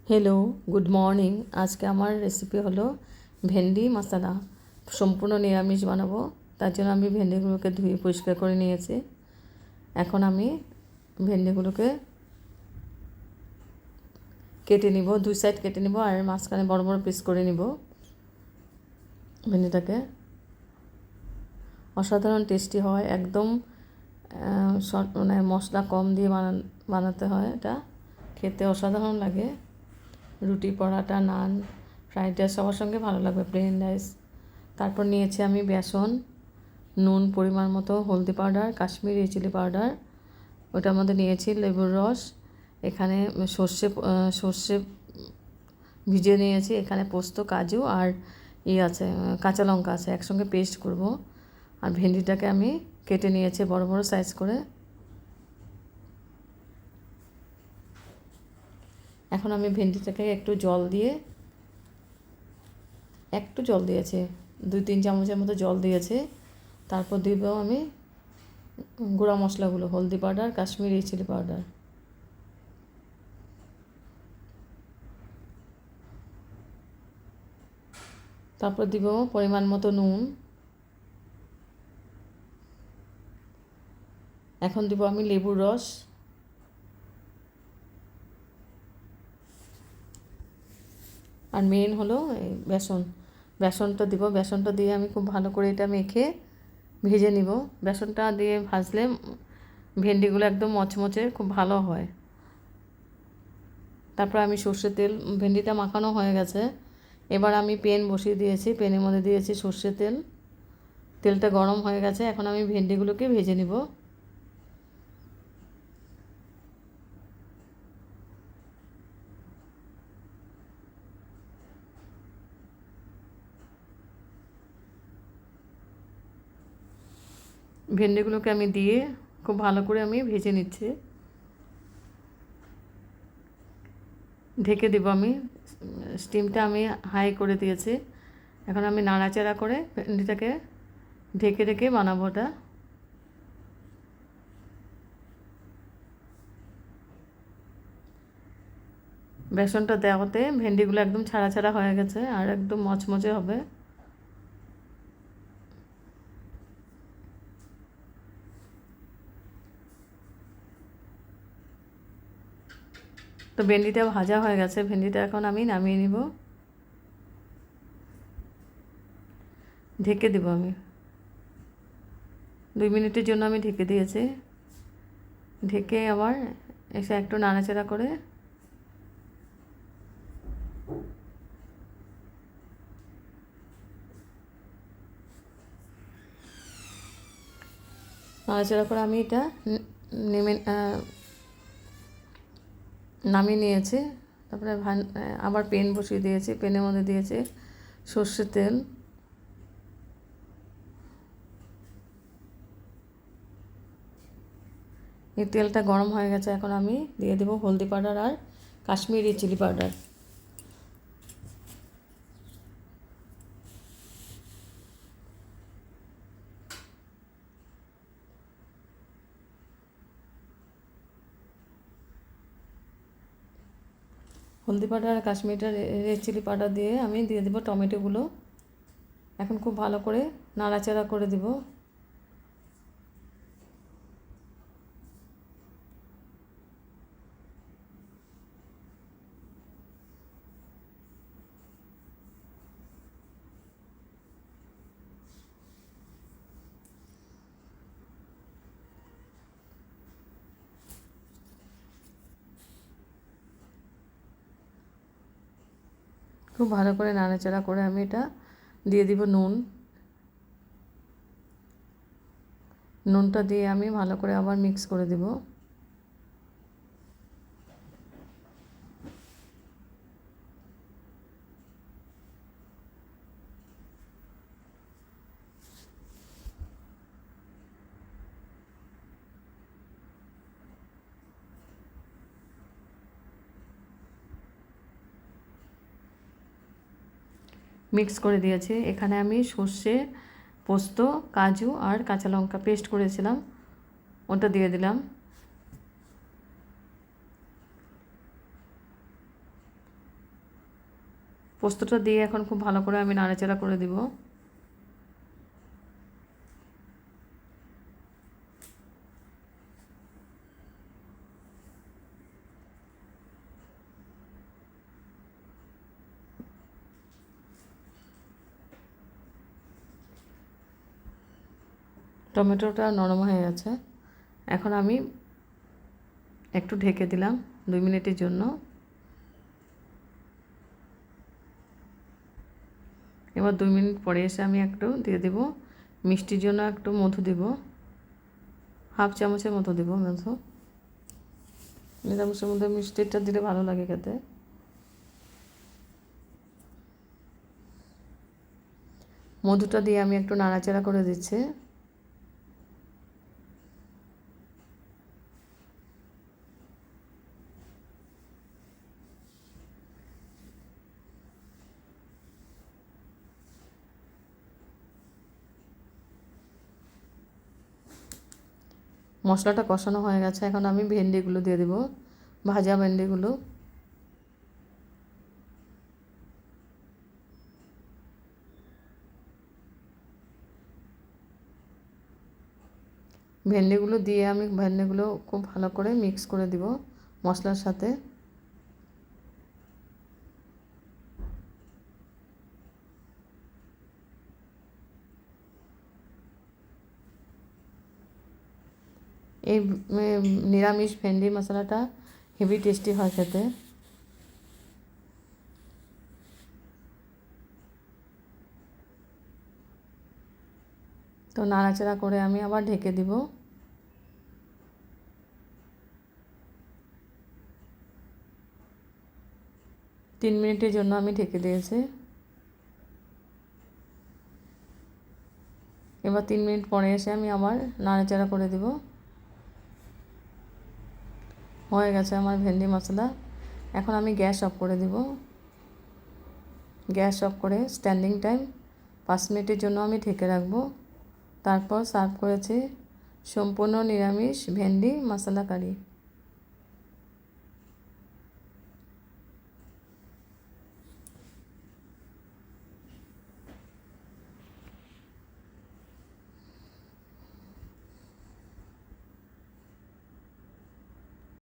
Hello, good morning. আজকে আমার recipe হলো ভেন্ডি মশলা। সম্পূর্ণ নিরামিষ বানাবো, তার জন্য আমি ভেন্ডিগুলোকে ধুয়ে পরিষ্কার করে নিয়েছি। এখন আমি ভেন্ডিগুলোকে কেটে নিব, দুই সাইড কেটে নিব আর মাঝখানে বড় বড় পিস করে নিব ভেন্ডিটাকে। অসাধারণ টেস্টি হয়, একদম মানে মশলা কম দিয়ে বানাতে হয়। এটা খেতে অসাধারণ লাগে। রুটি, পরাটা, নান, ফ্রাইড রাইস সবার সঙ্গে ভালো লাগবে, প্লেন রাইস। তারপর নিয়েছি আমি বেসন, নুন পরিমাণ মতো, হলদি পাউডার, কাশ্মীরি চিলি পাউডার, ওটার মধ্যে নিয়েছি লেবুর রস, এখানে সর্ষে ভিজিয়ে নিয়েছি, এখানে পোস্ত, কাজু আর আছে কাঁচা লঙ্কা আছে, একসঙ্গে পেস্ট করব। আর ভেন্ডিটাকে আমি কেটে নিয়েছি বড় বড় সাইজ করে। এখন আমি ভেন্ডিটাকে একটু জল দিয়েছি, 2-3 চামচের মতো জল দিয়েছি। তারপর দিব আমি গুঁড়া মশলাগুলো, হলদি পাউডার, কাশ্মীরি চিলি পাউডার, তারপর দিব পরিমাণ মতো নুন। এখন দিব আমি লেবুর রস, আর মেন হলো এই বেসনটা দিব। বেসনটা দিয়ে আমি খুব ভালো করে এটা মেখে ভেজে নিব। বেসনটা দিয়ে ভাজলে ভেন্ডিগুলো একদম মচমচে খুব ভালো হয়। তারপর আমি সর্ষের তেল, ভেন্ডিটা মাখানো হয়ে গেছে, এবার আমি পেন বসিয়ে দিয়েছি, পেনের মধ্যে দিয়েছি সর্ষের তেল। তেলটা গরম হয়ে গেছে, এখন আমি ভেন্ডিগুলোকে ভেজে নিব। ভেন্ডিগুলোকে আমি দিয়ে খুব ভালো করে আমি ভেজে নিচ্ছি। ঢেকে দেবো আমি, স্টিমটা আমি হাই করে দিয়েছি। এখন আমি নাড়াচাড়া করে ভেন্ডিটাকে ঢেকে ঢেকে বানাবো ওটা। বেসনটা দেওয়াতে ভেন্ডিগুলো একদম ছাড়া ছাড়া হয়ে গেছে আর একদম মচমচে হবে। তো ভেন্ডিটা ভাজা হয়ে গেছে, ভেন্ডিটা এখন আমি নামিয়ে নিব। ঢেকে দেবো আমি, 2 মিনিটের জন্য আমি ঢেকে দিয়েছি। ঢেকে আবার এসে একটু নাড়াচাড়া করে আমি এটা নেমে নামিয়ে নিয়েছি। তারপরে আবার পেন বসিয়ে দিয়েছি, পেনের মধ্যে দিয়েছি সর্ষের তেল। এই তেলটা গরম হয়ে গেছে, এখন আমি দিয়ে দেবো হলদি পাউডার আর কাশ্মীরি চিলি পাউডার। হলদি পাউডার আর কাশ্মীরি রেড চিলি পাউডার দিয়ে আমি দিয়ে দেবো টমেটোগুলো। এখন খুব ভালো করে নাড়াচাড়া করে দেবো। খুব ভালো করে নাড়াচাড়া করে আমি এটা দিয়ে দিব নুনটা দিয়ে আমি ভালো করে আবার মিক্স করে দেব। মিক্স করে দিয়েছি। এখানে আমি সর্ষে, পোস্ত, কাজু আর কাঁচা লঙ্কা পেস্ট করেছিলাম, ওটা দিয়ে দিলাম। পোস্তটা দিয়ে এখন খুব ভালো করে আমি নাড়াচাড়া করে দিব। টমেটোটা নরম হয়ে গেছে, এখন আমি একটু ঢেকে দিলাম 2 মিনিটের জন্য। এবার 2 মিনিট পরে এসে আমি একটু দিয়ে দেব মিষ্টির জন্য একটু মধু দেব, হাফ চামচের মতো দেব মধু। নিরামিষের মধ্যে মিষ্টিটা দিলে ভালো লাগে খেতে। মধুটা দিয়ে আমি একটু নাড়াচাড়া করে দিচ্ছি। মশলাটা কষানো হয়ে গেছে, এখন আমি ভেন্ডিগুলো দিয়ে দেব, ভাজা ভেন্ডিগুলো। ভেন্ডিগুলো দিয়ে আমি ভেন্ডিগুলো খুব ভালো করে মিক্স করে দিব মশলার সাথে। এই নিরামিষ ভেন্ডি মশলাটা হেভি টেস্টি হয় খেতে। তো নাড়াচাড়া করে আমি আবার ঢেকে দিব। তিন মিনিটের জন্য আমি ঢেকে দিয়েছি। এবার 3 মিনিট পরে এসে আমি আবার নাড়াচাড়া করে দিব। হয়ে গেছে আমার ভেন্ডি মশলা। এখন আমি গ্যাস অফ করে দিব। গ্যাস অফ করে স্ট্যান্ডিং টাইম 5 মিনিটের জন্য আমি ঢেকে রাখবো। তারপর সার্ভ করেছি সম্পূর্ণ নিরামিষ ভেন্ডি মশলা কারি।